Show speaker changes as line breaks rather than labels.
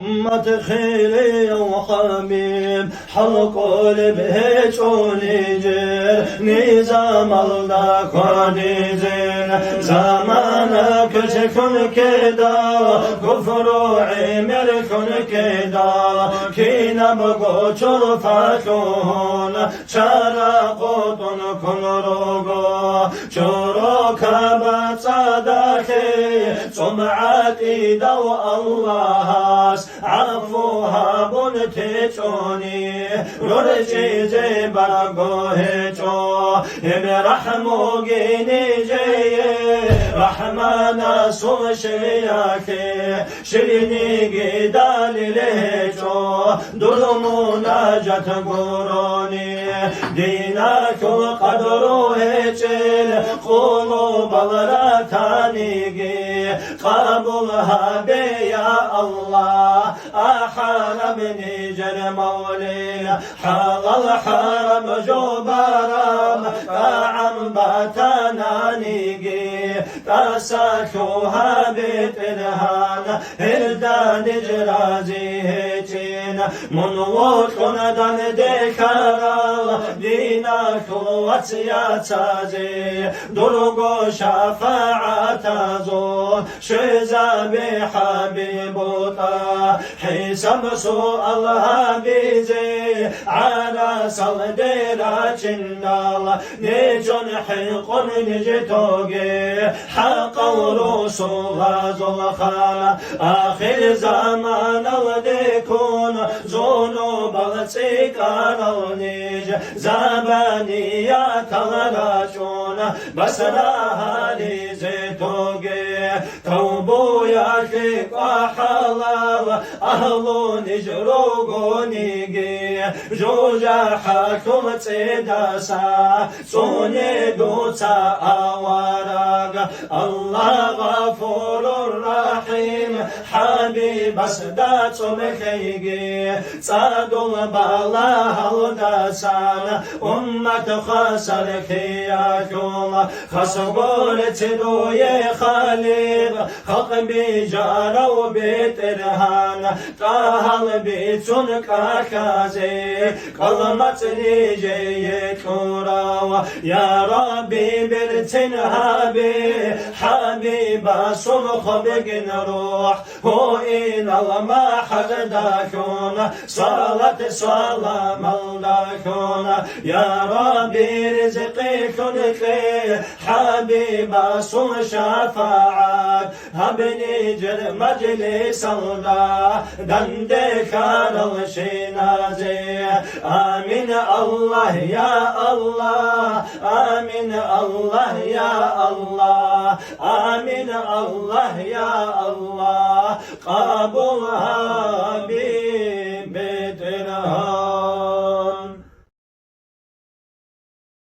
أمة خيري وحبيب حلق به چونیجر نظام الله کنیجر زمانك چکن کدا کفر و عمر کن کدا کی نبگو چرفتون چرقتون کن روگو چرو کبت صدقی سمعتی دو الله است عفوها بنت چونی رول چیزی بگوه چو ام رحمو گینی جی رحمانا سو شیاکی شرینیگی دلیلی چو دلو مناجت گرونی دینک قدرو چل قلوب الرتانیگی قبولها بی یا الله أحرم نجر مولي حلال حرم جبرم فعم باتنانيجي تساكوها بتنهان هلدان جرازي هيتين منوط كندان دكارال دينا كلوات ياتازي درغو شفاعة زو شزا بحبيبوتا حساب سوء الله بيزي على صدر چندال نجون حق نجتوغي حق ورسول زلخان آخر زمان الدكون زونو بغسيكان النج زبانيات الرجون بسراها لزيتوغي توبو ياشيك وحلال أهلو نجروغو نيجي جوجا حكم تدسا سوني دوتا أوراغ الله غفور الرحيم حبيب أسدات مخيجي صادو بالا هلدسان أمة خسر خياكم خسبول تدوي خليب خلق بجارو بترهان تهل بيتون كاكازي قلمت نيجي كوراو يا ربي برتنها بي حبيبا سمخ بقن روح هو إن الله حق داكون صلاة سلام الداكون يا ربي رزقي كنكي حبيبا سم شفاعات هبني جر مجلس الله دندكار الشنازي آمين الله يا الله آمين الله يا الله آمين الله يا الله قبولها بي